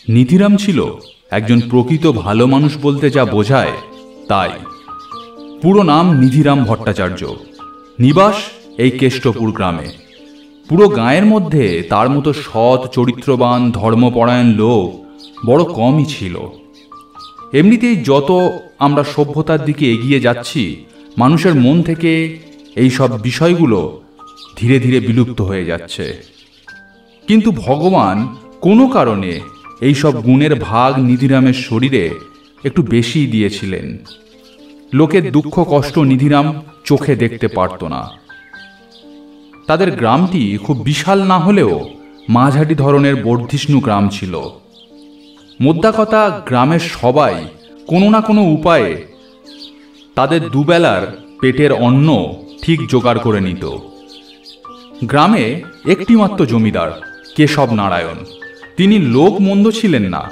নিধিরাম ছিল একজন প্রকৃত ভালো মানুষ বলতে যা বোঝায় তাই। পুরো নাম নিধিরাম ভট্টাচার্য, নিবাস এই কেষ্টপুর গ্রামে। পুরো গাঁয়ের মধ্যে তার মতো সৎ, চরিত্রবান, ধর্মপরায়ণ লোক বড় কমই ছিল। এমনিতেই যত আমরা সভ্যতার দিকে এগিয়ে যাচ্ছি, মানুষের মন থেকে এই সব বিষয়গুলো ধীরে ধীরে বিলুপ্ত হয়ে যাচ্ছে। কিন্তু ভগবান কোনো কারণে এই সব গুণের ভাগ নিধিরামের শরীরে একটু বেশি দিয়েছিলেন। লোকের দুঃখ কষ্ট নিধিরাম চোখে দেখতে পারত না। তাদের গ্রামটি খুব বিশাল না হলেও মাঝারি ধরনের বর্ধিষ্ণু গ্রাম ছিল। মোদ্দা কথা, গ্রামের সবাই কোনো না কোনো উপায়ে তাদের দুবেলার পেটের অন্ন ঠিক জোগাড় করে নিত। গ্রামে একটিমাত্র জমিদার কেশব নারায়ণ। তিনি লোক মন্দ ছিলেন না।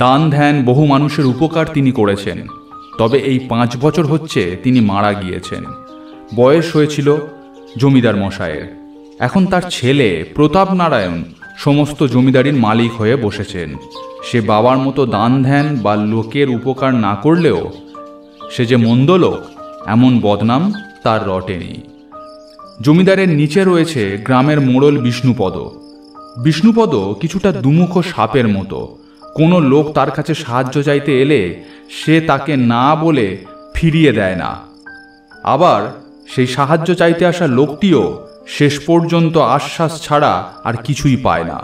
দান ধ্যান, বহু মানুষের উপকার তিনি করেছেন। তবে এই 5 বছর হচ্ছে তিনি মারা গিয়েছেন। বয়স হয়েছিল জমিদার মশাইয়ের। এখন তার ছেলে প্রতাপ নারায়ণ সমস্ত জমিদারির মালিক হয়ে বসেছেন। সে বাবার মতো দান ধ্যান বা লোকের উপকার না করলেও সে যে মন্দ লোক এমন বদনাম তার রটেনি। জমিদারের নিচে রয়েছে গ্রামের মোড়ল বিষ্ণুপদ। বিষ্ণুপদ কিছুটা দুমুখ সাপের মতো। কোনো লোক তার কাছে সাহায্য চাইতে এলে সে তাকে না বলে ফিরিয়ে দেয় না। আবার সেই সাহায্য চাইতে আসা লোকটিও শেষ পর্যন্ত আশ্বাস ছাড়া আর কিছুই পায় না।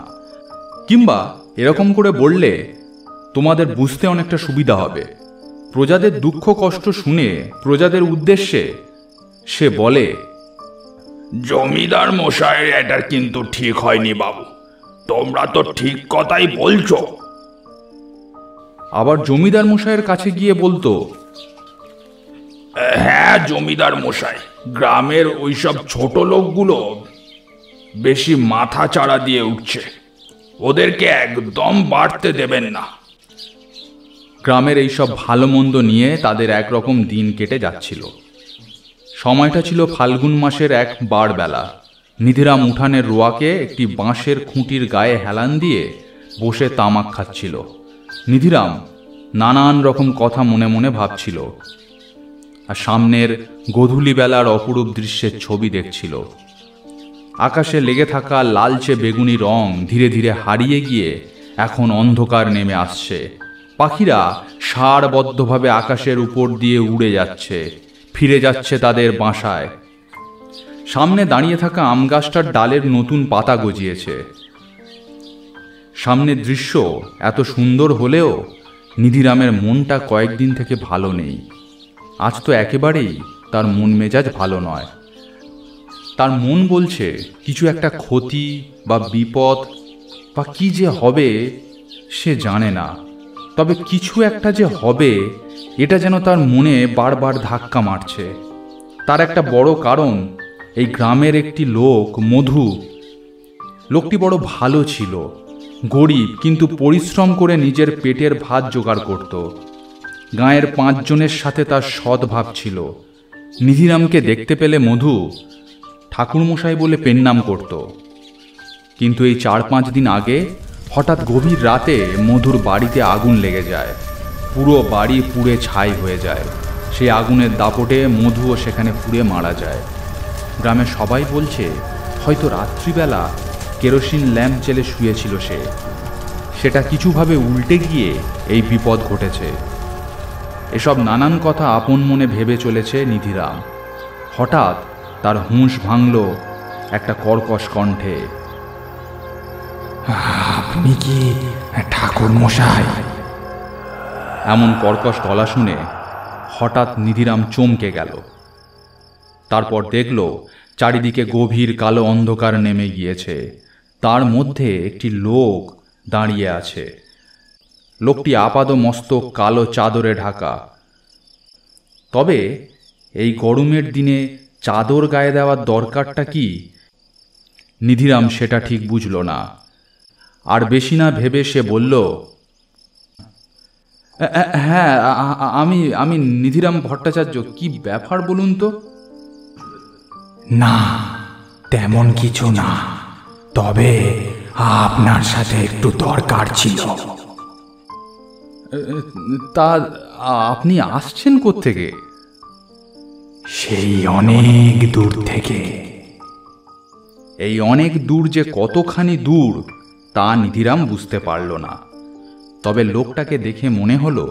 কিংবা এরকম করে বললে তোমাদের বুঝতে অনেকটা সুবিধা হবে। প্রজাদের দুঃখ কষ্ট শুনে প্রজাদের উদ্দেশ্যে সে বলে, জমিদার মশাইয়ের এটা কিন্তু ঠিক হয়নি বাবু, তোমরা তো ঠিক কথাই বলছো। আবার জমিদার মশাইয়ের কাছে গিয়ে বলতো, হ্যাঁ জমিদার মশাই, গ্রামের ওইসব ছোট লোকগুলো বেশি মাথা চাড়া দিয়ে উঠছে, ওদেরকে একদম বাড়তে দেবেন না। গ্রামের এইসব ভালো মন্দ নিয়ে তাদের একরকম দিন কেটে যাচ্ছিল। সময়টা ছিল ফাল্গুন মাসের এক বারবেলা। নিধিরাম উঠানের রোয়াকে একটি বাঁশের খুঁটির গায়ে হেলান দিয়ে বসে তামাক খাচ্ছিল। নিধিরাম নানান রকম কথা মনে মনে ভাবছিল, আর সামনের গোধূলি বেলার অপরূপ দৃশ্যের ছবি দেখছিল। আকাশে লেগে থাকা লালচে বেগুনি রং ধীরে ধীরে হারিয়ে গিয়ে এখন অন্ধকার নেমে আসছে। পাখিরা সারবদ্ধভাবে আকাশের উপর দিয়ে উড়ে যাচ্ছে, ফিরে যাচ্ছে তাদের বাসায়। সামনে দাঁড়িয়ে থাকা আম গাছটার ডালের নতুন পাতা গজিয়েছে। সামনের দৃশ্য এত সুন্দর হলেও নিধিরামের মনটা কয়েকদিন থেকে ভালো নেই। আজ তো একেবারেই তার মন মেজাজ ভালো নয়। তার মন বলছে কিছু একটা ক্ষতি বা বিপদ বা কি যে হবে সে জানে না, তবে কিছু একটা যে হবে এটা যেন তার মনে বারবার ধাক্কা মারছে। তার একটা বড় কারণ, এই গ্রামের একটি লোক মধু। লোকটি বড় ভালো ছিল, গরিব, কিন্তু পরিশ্রম করে নিজের পেটের ভাত জোগাড় করত। গাঁয়ের 5 জনের সাথে তার সদ্ভাব ছিল। নিধিরামকে দেখতে পেলে মধু ঠাকুরমশাই বলে পেন্নাম করত। কিন্তু এই 4-5 দিন আগে হঠাৎ গভীর রাতে মধুর বাড়িতে আগুন লেগে যায়। পুরো বাড়ি পুড়ে ছাই হয়ে যায়। সেই আগুনের দাপটে মধুও সেখানে পুড়ে মারা যায়। গ্রামের সবাই বলছে হয়তো রাত্রিবেলা কেরোসিন ল্যাম্প জ্বেলে শুয়েছিল সে। সেটা কিছুভাবে উল্টে গিয়ে এই বিপদ ঘটেছে। এসব নানান কথা আপন মনে ভেবে চলেছে নিধিরাম। হঠাৎ তার হুঁশ ভাঙল একটা কর্কশ কণ্ঠে, আপনি কি ঠাকুর মশাই? এমন কর্কশ গলা শুনে হঠাৎ নিধিরাম চমকে গেল। তারপর দেখল চারিদিকে গভীর কালো অন্ধকার নেমে গিয়েছে। তার মধ্যে একটি লোক দাঁড়িয়ে আছে। লোকটি আপাদ মস্তক কালো চাদরে ঢাকা। তবে এই গরমের দিনে চাদর গায়ে দেওয়ার দরকারটা কি? নিধিরাম সেটা ঠিক বুঝল না। আর বেশি না ভেবে সে বলল, হ্যাঁ আমি নিধিরাম ভট্টাচার্য। কি ব্যাপার বলুন তো? না তেমন কিছু না, তবে আপনার সাথে একটু দরকার ছিল। তা আপনি আসছেন কোত্থেকে? সেই অনেক দূর থেকে। এই অনেক দূর যে কতখানি দূর তা নিধিরাম বুঝতে পারল না, তবে লোকটাকে দেখে মনে হলো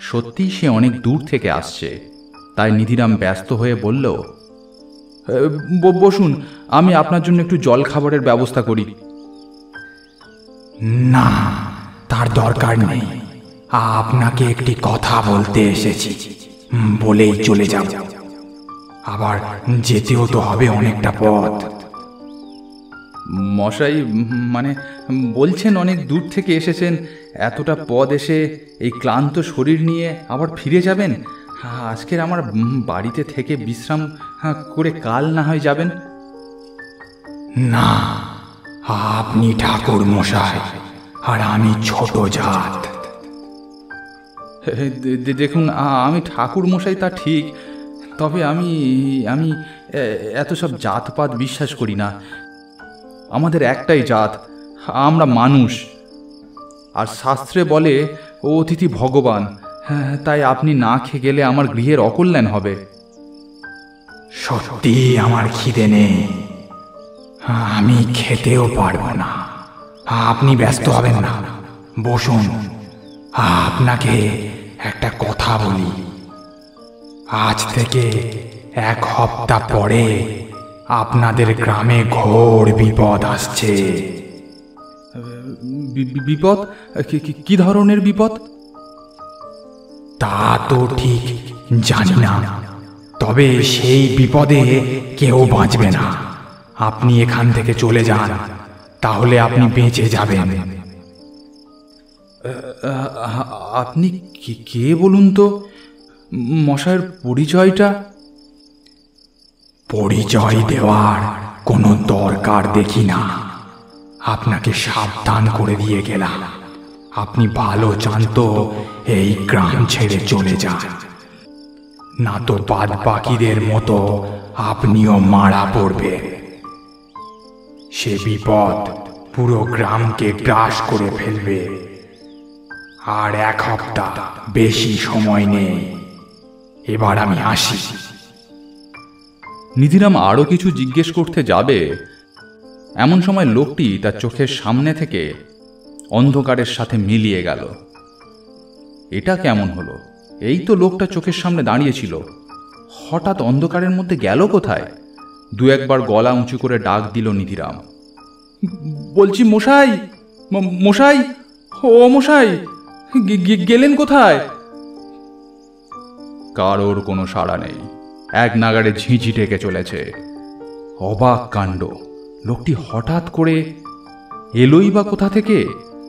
সত্যিই সে অনেক দূর থেকে আসছে। তাই নিধিরাম ব্যস্ত হয়ে বলল, বসুন, আমি আপনার জন্য একটু জল খাবারের ব্যবস্থা করি। না, তার দরকার নেই। আপনাকে একটি কথা বলতে এসেছি, বলেই চলে যাব। আবার যেতেও তো হবে অনেকটা পথ। মশাই, মানে বলছেন অনেক দূর থেকে এসেছেন, এতটা পথ এসে এই ক্লান্ত শরীর নিয়ে আবার ফিরে যাবেন? আজকের আমার বাড়িতে থেকে বিশ্রাম করে কাল না হয় যাবেন। না, আপনি ঠাকুর মশাই আর আমি ছোট জাত। দেখুন, আমি ঠাকুর মশাই তা ঠিক, তবে আমি আমি এত সব জাতপাত বিশ্বাস করি না। আমাদের একটাই জাত, আমরা মানুষ। আর শাস্ত্রে বলে অতিথি ভগবান। তাই আপনি না খেয়ে গেলে আমার গৃহের অকল্যাণ হবে। সত্যি আমার খিদে নেই, আমি খেতেও পারবো না। আপনি ব্যস্ত হবেন না, বসুন। আপনাকে একটা কথা বলি, আজ থেকে 1 সপ্তাহ পরে আপনাদের গ্রামে ঘোর বিপদ আসছে। বিপদ? কি ধরনের বিপদ? তা তো ঠিক জানি না, তবে সেই বিপদে কেউ বাঁচবে না। আপনি এখান থেকে চলে যান, তাহলে আপনি বেঁচে যাবেন। আপনি কে বলুন তো? মশাইয়ের পরিচয়টা? পরিচয় দেওয়ার কোনো দরকার দেখি না, আপনাকে সাবধান করে দিয়ে গেলাম। আপনি ভালো চান তো এই গ্রাম ছেড়ে চলে যান, না তো বাদ বাকিদের মতো আপনিও মারা পড়বে। সে বিপদ পুরো গ্রামকে গ্রাস করে ফেলবে। আর 1 সপ্তাহ বেশি সময় নেই, এবার আমি আসি। নিধিরাম আরো কিছু জিজ্ঞেস করতে যাবে, এমন সময় লোকটি তার চোখের সামনে থেকে অন্ধকারের সাথে মিলিয়ে গেল। এটা কেমন হলো? এই তো লোকটা চোখের সামনে দাঁড়িয়েছিল, হঠাৎ অন্ধকারের মধ্যে গেল কোথায়? 2-1 বার গলা উঁচু করে ডাক দিল নিধিরাম, বলছি মশাই, মশাই, ও মশাই, গেলেন কোথায়? কারোর কোনো সাড়া নেই, এক নাগাড়ে ঝিঁঝি ডেকে চলেছে। অবাক কাণ্ড, লোকটি হঠাৎ করে এলোই বা কোথা থেকে,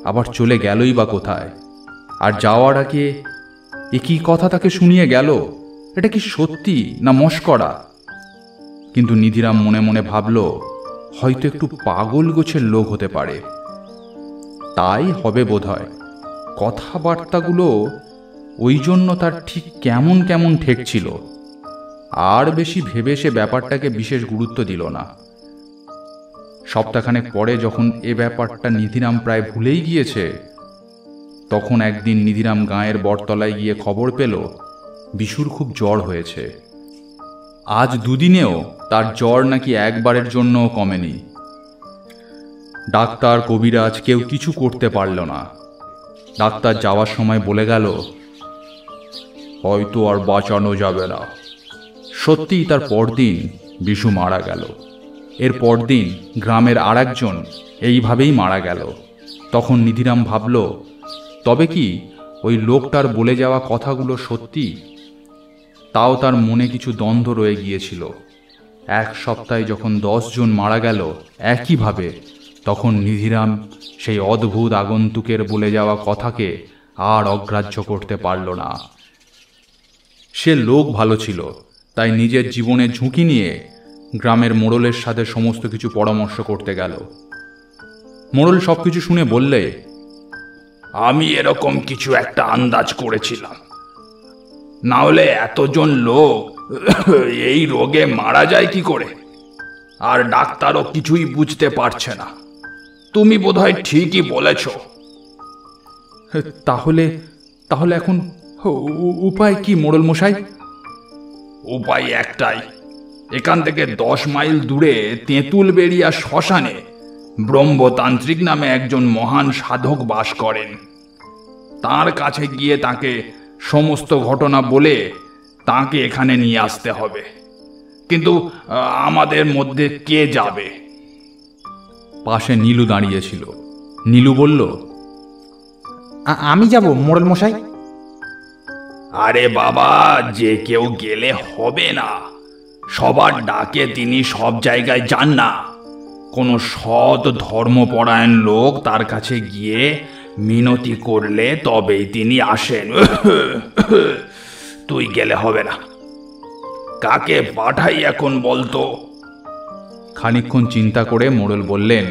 আবার চলে গেলই বা কোথায়? আর যাওয়ার আগে একই কথা তাকে শুনিয়ে গেল, এটা কি সত্যি না মশকরা? কিন্তু নিধিরাম মনে মনে ভাবল, হয়তো একটু পাগল গোছের লোক হতে পারে, তাই হবে বোধহয়। কথাবার্তাগুলো ওই জন্য তার ঠিক কেমন কেমন ঠেকছিল। আর বেশি ভেবে সে ব্যাপারটাকে বিশেষ গুরুত্ব দিল না। সপ্তাহখানেক পরে যখন এ ব্যাপারটা নিধিরাম প্রায় ভুলেই গিয়েছে, তখন একদিন নিধিরাম গাঁয়ের বটতলায় গিয়ে খবর পেল বিশুর খুব জ্বর হয়েছে। আজ 2 দিনেও তার জ্বর নাকি একবারের জন্যও কমেনি। ডাক্তার, কবিরাজ কেউ কিছু করতে পারল না। ডাক্তার যাওয়ার সময় বলে গেল, হয়তো আর বাঁচানো যাবে না। সত্যিই তার পরদিন বিশু মারা গেল। এর পরদিন গ্রামের আরেকজন এইভাবেই মারা গেল। তখন নিধিরাম ভাবল, তবে কি ওই লোকটার বলে যাওয়া কথাগুলো সত্যি? তাও তার মনে কিছু দ্বন্দ্ব রয়ে গিয়েছিল। 1 সপ্তাহে যখন 10 জন মারা গেল একইভাবে, তখন নিধিরাম সেই অদ্ভুত আগন্তুকের বলে যাওয়া কথাকে আর অগ্রাহ্য করতে পারল না। সে লোক ভালো ছিল, তাই নিজের জীবনের ঝুঁকি নিয়ে গ্রামের মোড়লের সাথে সমস্ত কিছু পরামর্শ করতে গেল। মোড়ল সবকিছু শুনে বললে, আমি এরকম কিছু একটা আন্দাজ করেছিলাম, না হলে এতজন লোক এই রোগে মারা যায় কি করে? আর ডাক্তারও কিছুই বুঝতে পারছে না। তুমি বোধহয় ঠিকই বলেছ। তাহলে তাহলে এখন উপায় কি মোড়ল মশাই? উপায় একটাই, এখান থেকে 10 মাইল দূরে তেঁতুলবেড়িয়া শ্মশানে ব্রহ্মতান্ত্রিক নামে একজন মহান সাধক বাস করেন। তার কাছে গিয়ে তাকে সমস্ত ঘটনা বলে তাকে এখানে নিয়ে আসতে হবে। কিন্তু আমাদের মধ্যে কে যাবে? পাশে নীলু দাঁড়িয়েছিল। নীলু বলল, আমি যাব মোড়ল মশাই। আরে বাবা, যে কেউ গেলে হবে না। সবার ডাকে তিনি সব জায়গায় যান না। কোনো সৎ ধর্মপরায়ণ লোক তার কাছে গিয়ে মিনতি করলে তবেই তিনি আসেন। তুই গেলে হবে না। কাকে পাঠাই এখন বলতো? খানিকক্ষণ চিন্তা করে মোড়ল বললেন,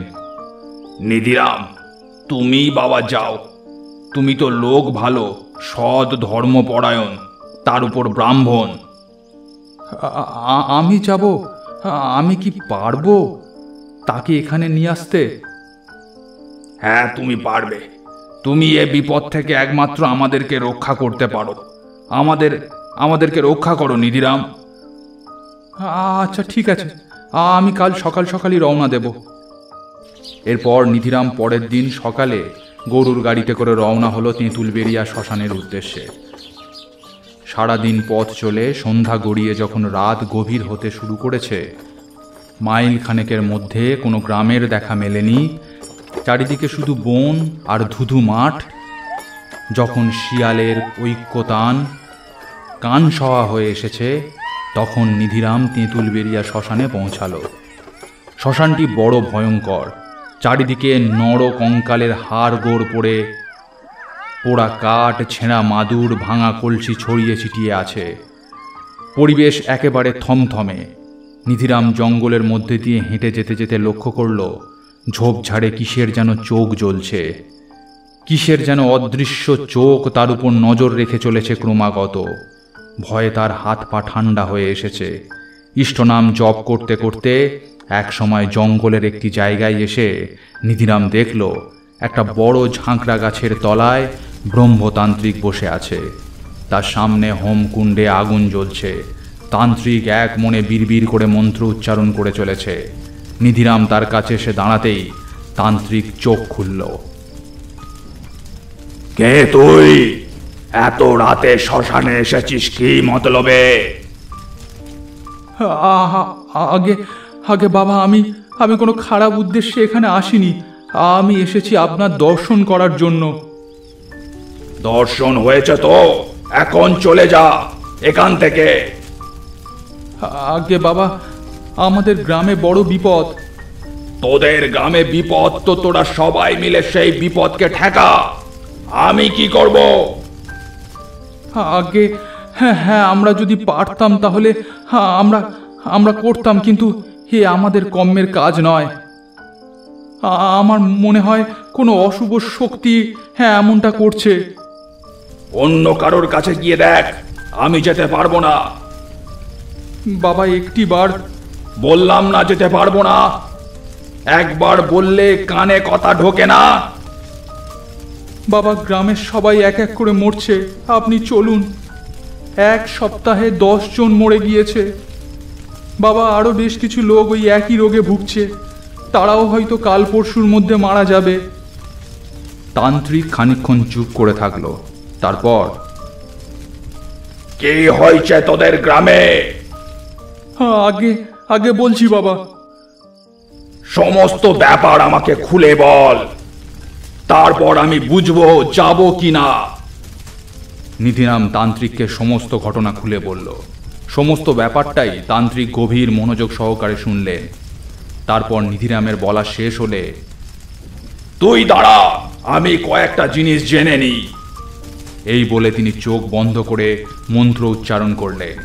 নিধিরাম, তুমিই বাবা যাও। তুমি তো লোক ভালো, সৎ ধর্মপরায়ণ, তার উপর ব্রাহ্মণ। আমি যাব? আমি কি পারবো তাকে এখানে নিয়ে আসতে? হ্যাঁ, তুমি পারবে। তুমি এ বিপদ থেকে একমাত্র আমাদেরকে রক্ষা করতে পারো। আমাদেরকে রক্ষা করো নিধিরাম। আচ্ছা ঠিক আছে, আমি কাল সকাল সকালই রওনা দেব। এরপর নিধিরাম পরের দিন সকালে গরুর গাড়িতে করে রওনা হলো তেঁতুলবেড়িয়া শ্মশানের উদ্দেশ্যে। সারাদিন পথ চলে সন্ধ্যা গড়িয়ে যখন রাত গভীর হতে শুরু করেছে, মাইল খানেকের মধ্যে কোনো গ্রামের দেখা মেলেনি। চারিদিকে শুধু বন আর ধুধু মাঠ। যখন শিয়ালের ঐক্যতান কান সওয়া হয়ে এসেছে, তখন নিধিরাম তেঁতুলবেড়িয়া শ্মশানে পৌঁছালো। শ্মশানটি বড় ভয়ঙ্কর। চারিদিকে নর কঙ্কালের হাড় গোড় পড়ে, পোড়া কাঠ, ছেঁড়া মাদুর, ভাঙা কলসি ছড়িয়ে ছিটিয়ে আছে। পরিবেশ একেবারে থমথমে। নিধিরাম জঙ্গলের মধ্যে দিয়ে হেঁটে যেতে যেতে লক্ষ্য করল, ঝোপঝাড়ে কিসের যেন চোখ জ্বলছে। কিসের যেন অদৃশ্য চোখ তার উপর নজর রেখে চলেছে ক্রমাগত। ভয়ে তার হাত পা ঠান্ডা হয়ে এসেছে। ইষ্টনাম জপ করতে করতে এক সময় জঙ্গলের একটি জায়গায় এসে নিধিরাম দেখল, একটা বড় ঝাঁকড়া গাছের তলায় ব্রহ্মতান্ত্রিক বসে আছে। তার সামনে হোমকুণ্ডে আগুন জ্বলছে। তান্ত্রিক এক মনে বিড়বিড় করে মন্ত্র উচ্চারণ করে চলেছে। নিধিরাম তার কাছে এসে দাঁড়াতেই তান্ত্রিক চোখ খুলল। কে তুই? এত রাতে শ্মশানে এসেছিস কি মতলবে? আগে আগে বাবা, আমি কোনো খারাপ উদ্দেশ্যে এখানে আসিনি। আমি এসেছি আপনার দর্শন করার জন্য। দর্শন হয়েছে তো, এখন চলে যা এখান থেকে। আগে বাবা, আমাদের গ্রামে বড় বিপদ। তোদের গ্রামে বিপদ তো তোরা সবাই মিলে সেই বিপদকে ঠেকা। আমি কি করব? আগে হ্যাঁ হ্যাঁ, আমরা যদি পারতাম তাহলে আমরা করতাম, কিন্তু হে আমাদের কর্মের কাজ নয়। আমার মনে হয় কোনো অশুভ শক্তি এমনটা করছে। অন্য কারোর কাছে গিয়ে দেখ, আমি যেতে পারবো না। বাবা একটি বার বললাম না যেতে পারবো না। একবার বললে কানে কথা ঢোকে না? বাবা, গ্রামের সবাই এক এক করে মরছে, আপনি চলুন। 1 সপ্তাহে 10 জন মরে গিয়েছে। বাবা, আরো বেশ কিছু লোক ওই একই রোগে ভুগছে। তারাও হয়তো কাল পরশুর মধ্যে মারা যাবে। তান্ত্রিক খানিকক্ষণ চুপ করে থাকলো। তারপর, কি হয়েছে তোদের গ্রামে? আগে বলছি বাবা। সমস্ত ব্যাপার আমাকে খুলে বল, তারপর আমি বুঝবো যাব কিনা। নিধিরাম তান্ত্রিককে সমস্ত ঘটনা খুলে বলল। সমস্ত ব্যাপারটাই তান্ত্রিক গভীর মনোযোগ সহকারে শুনলেন। তারপর নিধিরামের বলা শেষ হলে, তুই দাঁড়া, আমি কয়েকটা জিনিস জেনে নিই। এই বলে তিনি চোখ বন্ধ করে মন্ত্র উচ্চারণ করলেন।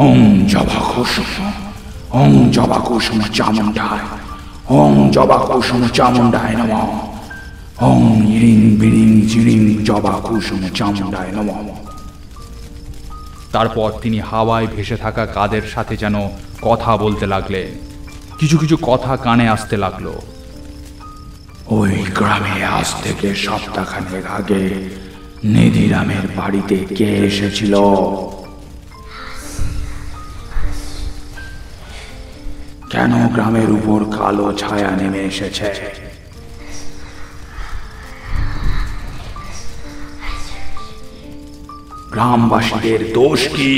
ওম জবাকুসুম, ওম জবাকুসুম চামুণ্ডায়, ওম জবাকুসুম চামুণ্ডায় নমঃ, ওম ইরিং বিরিং জিরিং জবাকুসুম চামুণ্ডায় নমঃ। তারপর তিনি হাওয়ায় ভেসে থাকা কাদের সাথে যেন কথা বলতে লাগলেন। কিছু কিছু কথা কানে আসতে লাগলো। ওই গ্রামে আজ থেকে সপ্তাহখানেক আগে নিধিরামের বাড়িতে কে এসেছিল? কেন গ্রামের উপর কালো ছায়া নেমে এসেছে? গ্রামবাসীদের দোষ কি?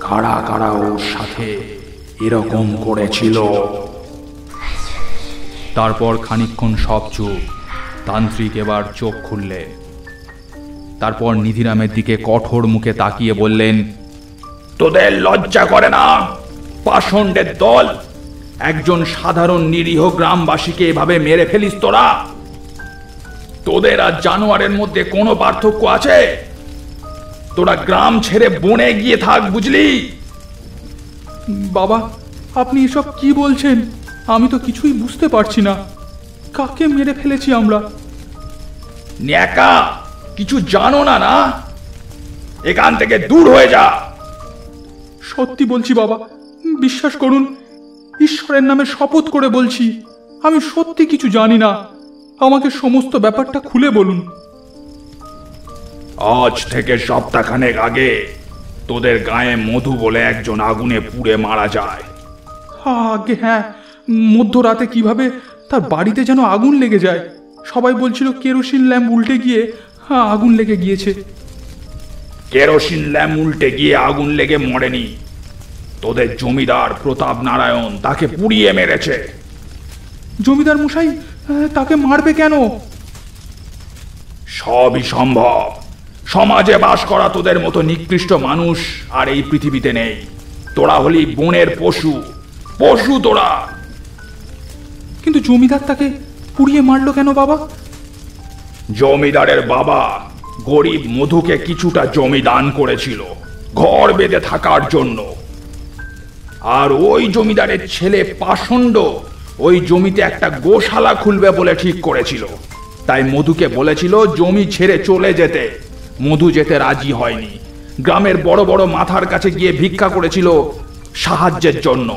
কারা কারা ওর সাথে এরকম করেছিল? তারপর খানিকক্ষণ সব চুপ। তান্ত্রিক এবার চোখ খুললেন। তারপর নিধিরামের দিকে কঠোর মুখে তাকিয়ে বললেন, তোদের লজ্জা করে না? পাষণ্ডের দল, একজন সাধারণ নিরীহ গ্রামবাসীকে এভাবে মেরে ফেলিস তোরা? তোদের আর জানোয়ারের মধ্যে কোনো পার্থক্য আছে? তোরা গ্রাম ছেড়ে বনে গিয়ে থাক, বুঝলি? বাবা, আপনি এসব কি বলছেন? আমি তো কিছুই বুঝতে পারছি না। কাকে মেরে ফেলেছি আমরা? ন্যাকা, কিছু জানো না? না, এখান থেকে দূর হয়ে যা। সত্যি বলছি বাবা, বিশ্বাস করুন, ঈশ্বরের নামে শপথ করে বলছি, আমি সত্যি কিছু জানি না। আমাকে সমস্ত ব্যাপারটা খুলে বলুন। আজ থেকে সপ্তাহখানেক আগে তোদের গায়ে মধু বলে একজন আগুনে পুড়ে মারা যায়। আগে হ্যাঁ, মধ্যরাতে কিভাবে তার বাড়িতে যেন আগুন লেগে যায়। সবাই বলছিল কেরোসিন ল্যাম্প উল্টে গিয়ে আগুন লেগে গিয়েছে। কেরোসিন ল্যাম্প উল্টে গিয়ে আগুন লেগে মরেনি, তোদের জমিদার প্রতাপ নারায়ণ তাকে পুড়িয়ে মেরেছে। জমিদার মশাই তাকে মারবে কেন? সবই সম্ভব। সমাজে বাস করা তোদের মতো নিকৃষ্ট মানুষ আর এই পৃথিবীতে নেই। তোরা হলি বনের পশু, পশু তোরা। কিন্তু জমিদার তাকে পুড়িয়ে মারলো কেন বাবা? জমিদারের বাবা গরিব মধুকে কিছুটা জমি দান করেছিল ঘর বেঁধে থাকার জন্য। আর ওই জমিদারের ছেলে পাষণ্ড ওই জমিতে একটা গোশালা খুলবে বলে ঠিক করেছিল। তাই মধুকে বলেছিল জমি ছেড়ে চলে যেতে। মধু যেতে রাজি হয়নি। গ্রামের বড় বড় মাথার কাছে গিয়ে ভিক্ষা করেছিল সাহায্যের জন্য।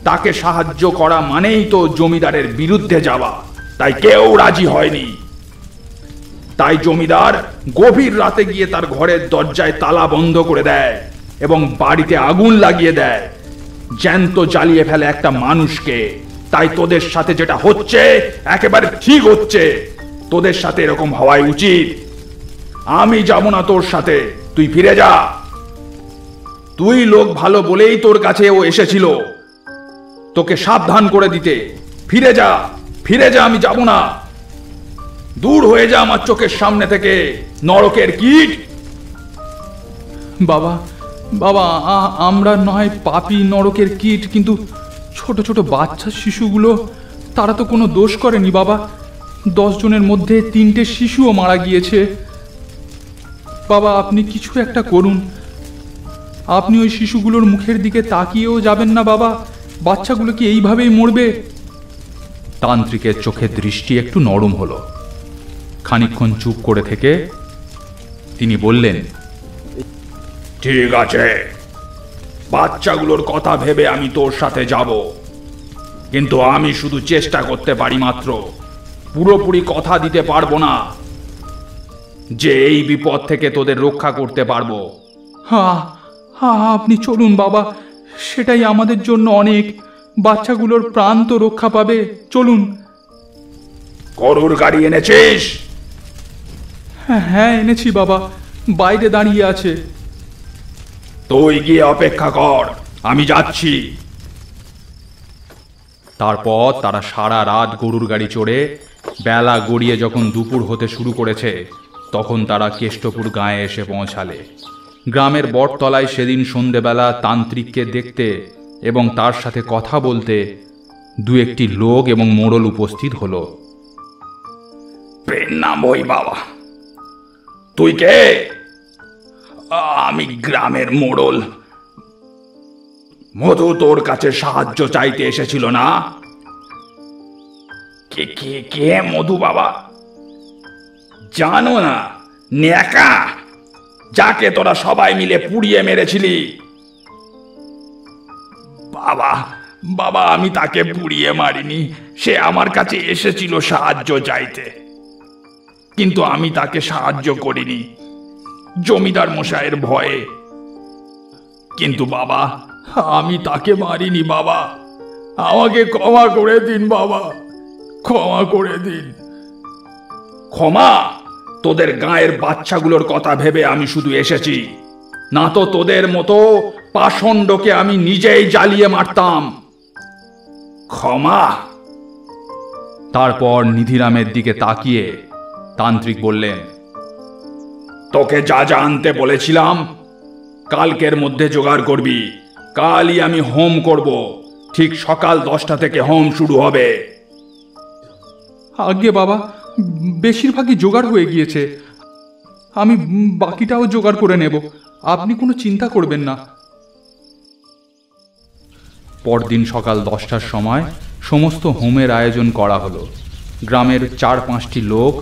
তাকে সাহায্য করা মানেই তো জমিদারের বিরুদ্ধে যাওয়া, তাই কেউ রাজি হয়নি। তাই জমিদার গভীর রাতে গিয়ে তার ঘরের দরজায় তালা বন্ধ করে দেয় এবং বাড়িতে আগুন লাগিয়ে দেয়, জ্যান্ত জ্বালিয়ে ফেলে একটা মানুষকে। তাই তোদের সাথে যেটা হচ্ছে একেবারে ঠিক হচ্ছে। তোদের সাথে এরকম হওয়াই উচিত। আমি যাব না তোর সাথে, তুই ফিরে যা। তুই লোক ভালো বলেই তোর কাছে ও এসেছিল তোকে সাবধান করে দিতে। ফিরে যা, ফিরে যা, আমি যাব না। দূর হয়ে যা আমার চোখের সামনে থেকে, নরকের কীট। বাবা, বাবা, আমরা নয় পাপী নরকের কীট, কিন্তু ছোট ছোট বাচ্চা শিশুগুলো, তারা তো কোনো দোষ করেনি বাবা। 10 জনের মধ্যে 3টে শিশুও মারা গিয়েছে। বাবা, আপনি কিছু একটা করুন। আপনি ওই শিশুগুলোর মুখের দিকে তাকিয়েও যাবেন না বাবা। বাচ্চাগুলো কি এইভাবেই মরবে? তান্ত্রিকের চোখের দৃষ্টি একটু নরম হলো। খানিকক্ষণ চুপ করে থেকে তিনি বললেন, ঠিক আছে, বাচ্চাগুলোর কথা ভেবে আমি তোর সাথে যাব, কিন্তু আমি শুধু চেষ্টা করতে পারি মাত্র, পুরোপুরি কথা দিতে পারবো না যে এই বিপদ থেকে তোদের রক্ষা করতে পারবো। হ্যাঁ হ্যাঁ, আপনি চলুন বাবা, সেটাই আমাদের জন্য অনেক। বাচ্চাগুলোর প্রাণ তো রক্ষা পাবে। চলুন। গরুর গাড়ি এনেছিস? হ্যাঁ এনেছি বাবা, বাইরে দাঁড়িয়ে আছে। তুই গিয়ে অপেক্ষা কর, আমি যাচ্ছি। তারপর তারা সারা রাত গরুর গাড়ি চড়ে বেলা গড়িয়ে যখন দুপুর হতে শুরু করেছে, তখন তারা কেষ্টপুর গাঁয়ে এসে পৌঁছালে। গ্রামের বটতলায় সেদিন সন্ধেবেলা তান্ত্রিককে দেখতে এবং তার সাথে কথা বলতে 2-1টি লোক এবং মোড়ল উপস্থিত হলো। নাম ওই বাবা, তুই কে? আমি গ্রামের মোড়ল। মধু তোর কাছে সাহায্য চাইতে এসেছিল না? কে কে কে মধু বাবা? জানো না, ন্যাকা, যাকে তোরা সবাই মিলে পুড়িয়ে মেরেছিলি। বাবা, বাবা, আমি তাকে পুড়িয়ে মারিনি। সে আমার কাছে এসেছিল সাহায্য চাইতে, কিন্তু আমি তাকে সাহায্য করিনি জমিদার মশাইয়ের ভয়ে। কিন্তু বাবা, আমি তাকে মারিনি বাবা। আমাকে ক্ষমা করে দিন বাবা, ক্ষমা করে দিন। ক্ষমা? তোদের গায়ের বাচ্চাগুলোর কথা ভেবে আমি শুধু এসেছি, না তো তোদের মতো পাষণ্ডকে আমি নিজেই জ্বালিয়ে মারতাম। ক্ষমা? তারপর নিধিরামের দিকে তাকিয়ে তান্ত্রিক বললেন, তোকে যা যা আনতে বলেছিলাম কালকের মধ্যে জোগাড় করবি। কালই আমি হোম করব, ঠিক সকাল 10টা থেকে হোম শুরু হবে। আজ্ঞে বাবা, বেশিরভাগই জোগাড় হয়ে গিয়েছে। আমি বাকিটাও জোগাড় করে নেব, আপনি কোনো চিন্তা করবেন না। পরদিন সকাল 10টার সময় সমস্ত হোমের আয়োজন করা হলো। গ্রামের 4-5টি লোক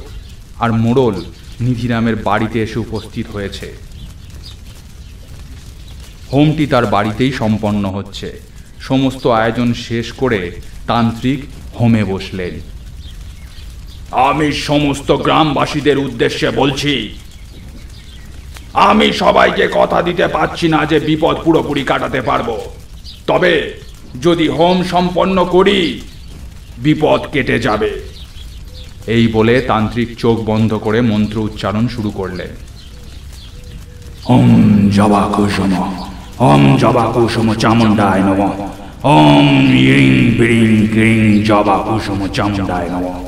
আর মোড়ল নিধিরামের বাড়িতে এসে উপস্থিত হয়েছে। হোমটি তার বাড়িতেই সম্পন্ন হচ্ছে। সমস্ত আয়োজন শেষ করে তান্ত্রিক হোমে বসলেন। আমি সমস্ত গ্রামবাসীদের উদ্দেশ্যে বলছি, আমি সবাইকে কথা দিতে পারছি না যে বিপদ পুরোপুরি কাটাতে পারবো, তবে যদি হোম সম্পন্ন করি বিপদ কেটে যাবে। এই বলে তান্ত্রিক চোখ বন্ধ করে মন্ত্র উচ্চারণ শুরু করলেন। ওম জবা কুসুম, ওম জবা কুসুম চামুণ্ডায় নমঃ। ওম ইং বিং ক্রিং জবা কুসুম চামুণ্ডায় নমঃ।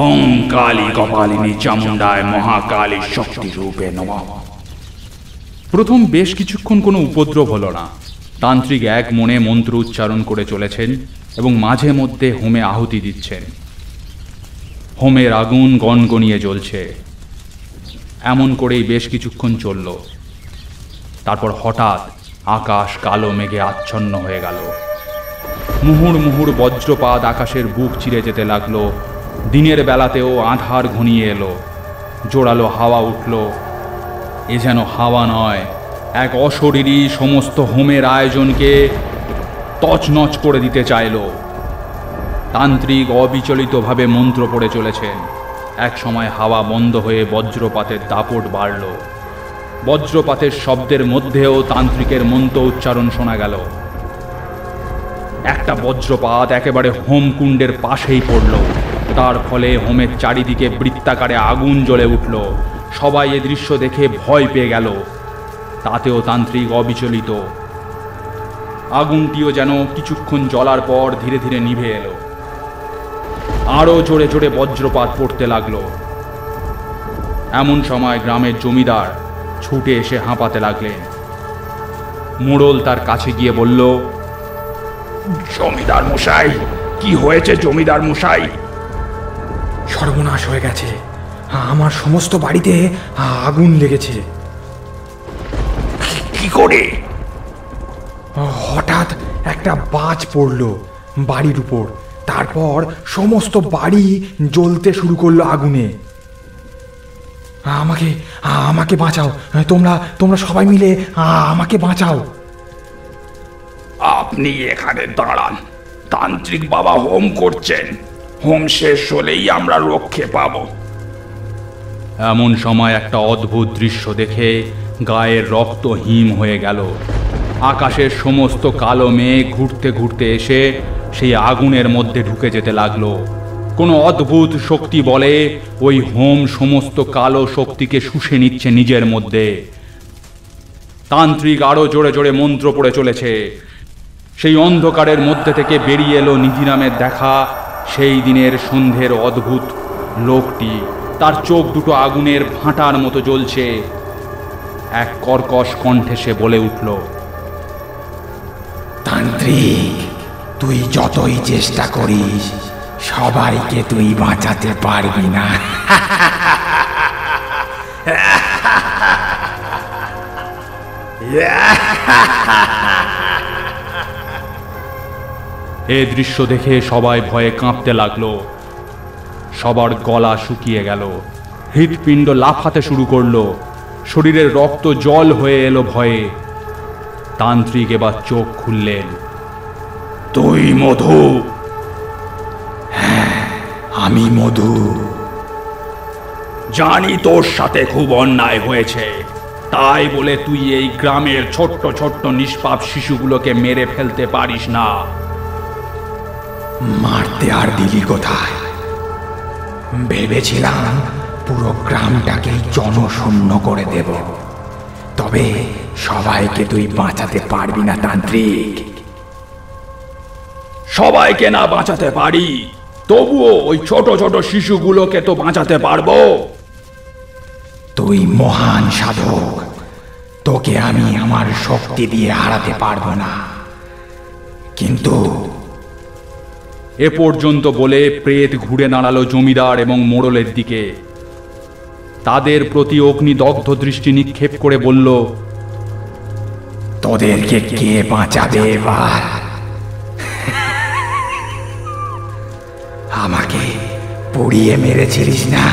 ওম কালী কপালিনী চামুণ্ডায় মহাকালী শক্তি রূপে নমঃ। প্রথম বেশ কিছুক্ষণ কোনো উপদ্রব হলো না। তান্ত্রিক এক মনে মন্ত্র উচ্চারণ করে চলেছেন এবং মাঝে মধ্যে হোমে আহুতি দিচ্ছেন। হোমের আগুন গনগনিয়ে জ্বলছে। এমন করেই বেশ কিছুক্ষণ চলল। তারপর হঠাৎ আকাশ কালো মেঘে আচ্ছন্ন হয়ে গেল। মুহুর মুহুর বজ্রপাত আকাশের বুক চিরে যেতে লাগলো। দিনের বেলাতেও আঁধার ঘনিয়ে এলো। জোরালো হাওয়া উঠল। এ যেন হাওয়া নয়, এক অশরীরী সমস্ত হোমের আয়োজনকে তছনছ করে দিতে চাইল। তান্ত্রিক অবিচলিতভাবে মন্ত্র পড়ে চলেছেন। এক সময় হাওয়া বন্ধ হয়ে বজ্রপাতের দাপট বাড়ল। বজ্রপাতের শব্দের মধ্যেও তান্ত্রিকের মন্ত্র উচ্চারণ শোনা গেল। একটা বজ্রপাত একেবারে হোমকুণ্ডের পাশেই পড়ল। তার ফলে হোমের চারিদিকে বৃত্তাকারে আগুন জ্বলে উঠল। সবাই এ দৃশ্য দেখে ভয় পেয়ে গেল। তাতেও তান্ত্রিক অবিচলিত। আগুনটিও যেন কিছুক্ষণ জ্বলার পর ধীরে ধীরে নিভে এলো। আরো জোরে জোরে বজ্রপাত পড়তে লাগলো। এমন সময় গ্রামের জমিদার ছুটে এসে হাঁপাতে লাগলেন। মোড়ল তার কাছে গিয়ে বলল, জমিদার মশাই, কি হয়েছে জমিদার মশাই? সর্বনাশ হয়ে গেছে, আমার সমস্ত বাড়িতে আগুন লেগেছে। কি করে? হঠাৎ একটা বাজ পড়ল বাড়ির উপর, তারপর সমস্ত বাড়ি জ্বলতে শুরু করলো আগুনে। আমাকে আমাকে বাঁচাও, তোমরা সবাই মিলে আমাকে বাঁচাও। আপনি এখানে দাঁড়ান, তান্ত্রিক বাবা হোম করছেন। হোম শেষ হলেই আমরা রক্ষে পাবো। এমন সময় একটা অদ্ভুত দৃশ্য দেখে গায়ের রক্ত হিম হয়ে গেল। আকাশের সমস্ত কালো মেঘ ঘুরতে ঘুরতে এসে সেই আগুনের মধ্যে ঢুকে যেতে লাগলো। কোনো অদ্ভুত শক্তি বলে ওই হোম সমস্ত কালো শক্তিকে শুষে নিচ্ছে নিজের মধ্যে। তান্ত্রিক আরো জোরে জোরে মন্ত্র পড়ে চলেছে। সেই অন্ধকারের মধ্যে থেকে বেরিয়ে এলো নিধিরামের দেখা সেই দিনের সন্ধ্যের অদ্ভুত লোকটি। তার চোখ দুটো আগুনের ভাঁটার মতো জ্বলছে। এক কর্কশ কণ্ঠে সে বলে উঠল, তান্ত্রিক, তুই যতই চেষ্টা করিস সবাইকে তুই বাঁচাতে পারবি না। এ দৃশ্য দেখে সবাই ভয়ে কাঁপতে লাগলো। সবার গলা শুকিয়ে গেল। হৃৎপিণ্ড লাফাতে শুরু করলো। শরীরের রক্ত জল হয়ে এলো ভয়ে। তান্ত্রিক এবার চোখ খুললেন। তুই মধু? আমি মধু। জানি তোর সাথে খুব অন্যায় হয়েছে, তাই বলে তুই এই গ্রামের ছোট্ট ছোট্ট নিষ্পাপ শিশুগুলোকে মেরে ফেলতে পারিস না। মারতে আর দিলি কোথায়? ভেবেছিলাম পুরো গ্রামটাকে জনশূন্য করে দেব, তবে সবাইকে তুই বাঁচাতে পারবি না তান্ত্রিক। সবাইকে না বাঁচাতে পারি, তবুও ওই ছোট ছোট শিশুগুলোকে তো বাঁচাতে পারবো। তুই মহান সাধক, তোকে আমি আমার শক্তি দিয়ে হারাতে পারবো না, কিন্তু এ পর্যন্ত বলে প্রেত ঘুরে দাঁড়ালো জমিদার এবং মোড়লের দিকে। তাদের প্রতি অগ্নিদগ্ধ দৃষ্টি নিক্ষেপ করে বলল, তোদেরকে কে বাঁচাবে এবার? আমাকে পুড়িয়ে মেরেছিলিস না?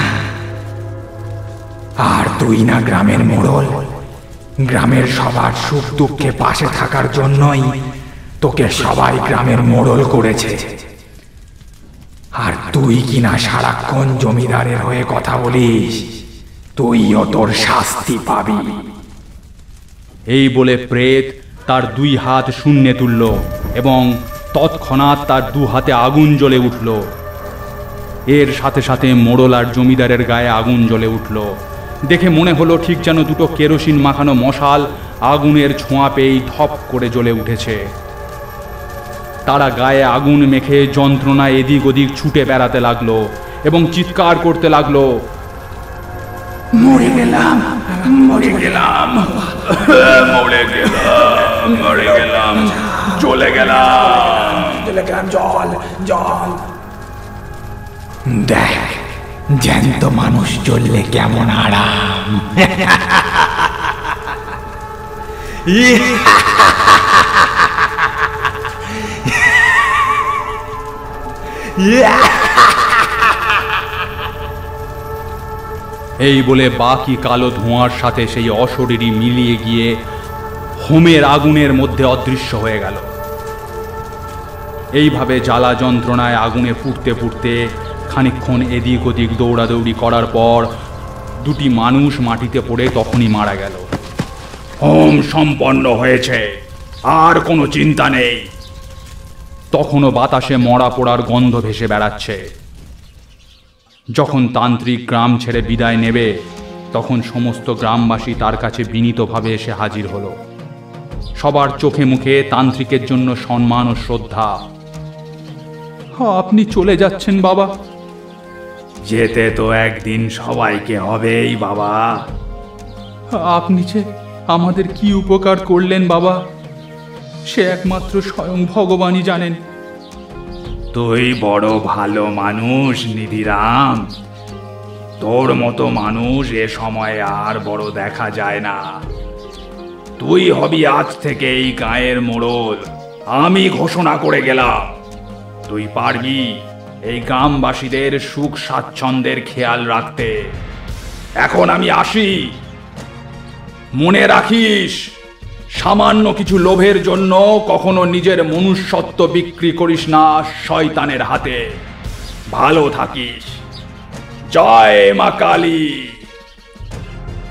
আর তুই না গ্রামের মোড়ল? গ্রামের সবার সুখ দুঃখে পাশে থাকার জন্যই তোকে সবাই গ্রামের মোড়ল করেছে। আর তুই কিনা সারাক্ষণ জমিদারের হয়ে কথা বলিস, তুইও তোর শাস্তি পাবি। এই বলে প্রেত তার দুই হাত শূন্যে তুলল এবং তৎক্ষণাৎ তার দু হাতে আগুন জ্বলে উঠল। এর সাথে সাথে মোড়ল আর জমিদারের গায়ে আগুন জ্বলে উঠল। দেখে মনে হলো ঠিক যেন দুটো কেরোসিন মাখানো মশাল আগুনের ছোঁয়া পেয়েই ধপ করে জ্বলে উঠেছে। তারা গায়ে আগুন মেখে যন্ত্রণায় এদিক ওদিক ছুটে বেড়াতে লাগলো এবং চিৎকার করতে লাগলো, মরে গেলাম, মরে গেলাম, মরে গেলাম, মরে গেলাম, চলে গেলাম, চলে গেলাম, জল জল। দেখ জ্যান্ত মানুষ চললে কেমন আরাম। এই বলে বাকি কালো ধোঁয়ার সাথে সেই অশরীরী মিলিয়ে গিয়ে হোমের আগুনের মধ্যে অদৃশ্য হয়ে গেল। এইভাবে জ্বালা যন্ত্রণায় আগুনে ফুটতে ফুটতে খানিকক্ষণ এদিক ওদিক দৌড়াদৌড়ি করার পর দুটি মানুষ মাটিতে পড়ে তখনই মারা গেল। হোম সম্পন্ন হয়েছে, আর কোনো চিন্তা নেই। তখনও বাতাসে মরা পোড়ার গন্ধ ভেসে বেড়াচ্ছে। যখন তান্ত্রিক গ্রাম ছেড়ে বিদায় নেবে, তখন সমস্ত গ্রামবাসী তার কাছে বিনীতভাবে এসে হাজির হলো। সবার চোখে মুখে তান্ত্রিকের জন্য সম্মান ও শ্রদ্ধা। আপনি চলে যাচ্ছেন বাবা? যেতে তো একদিন সবাইকে হবেই বাবা। আপনি যে আমাদের কি উপকার করলেন বাবা, সে একমাত্র স্বয়ং ভগবানই জানেন। তুই বড় ভালো মানুষ নিধিরাম, তোর মতো মানুষ এ সময় আর বড় দেখা যায় না। তুই হবি আজ থেকে এই গায়ের মোড়ল, আমি ঘোষণা করে গেলাম। তুই পারবি এই গ্রামবাসীদের সুখ স্বাচ্ছন্দ্যের খেয়াল রাখতে। এখন আমি আসি। মনে রাখিস, সামান্য কিছু লোভের জন্য কখনো নিজের মনুষ্যত্ব বিক্রি করিস না শয়তানের হাতে। ভালো থাকিস। জয় মা কালী।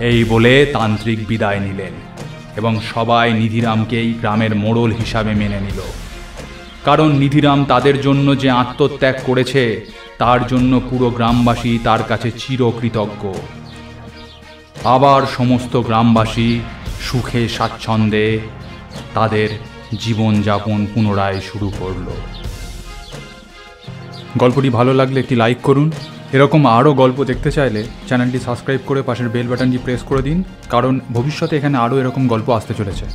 এই বলে তান্ত্রিক বিদায় নিলেন এবং সবাই নিধিরামকেই গ্রামের মোড়ল হিসাবে মেনে নিল। কারণ নিধিরাম তাদের জন্য যে আত্মত্যাগ করেছে তার জন্য পুরো গ্রামবাসী তার কাছে চিরকৃতজ্ঞ। আবার সমস্ত গ্রামবাসী সুখে স্বাচ্ছন্দ্যে তাদের জীবনযাপন পুনরায় শুরু করল। গল্পটি ভালো লাগলে একটি লাইক করুন। এরকম আরও গল্প দেখতে চাইলে চ্যানেলটি সাবস্ক্রাইব করে পাশের বেল বাটনটি প্রেস করে দিন, কারণ ভবিষ্যতে এখানে আরও এরকম গল্প আসতে চলেছে।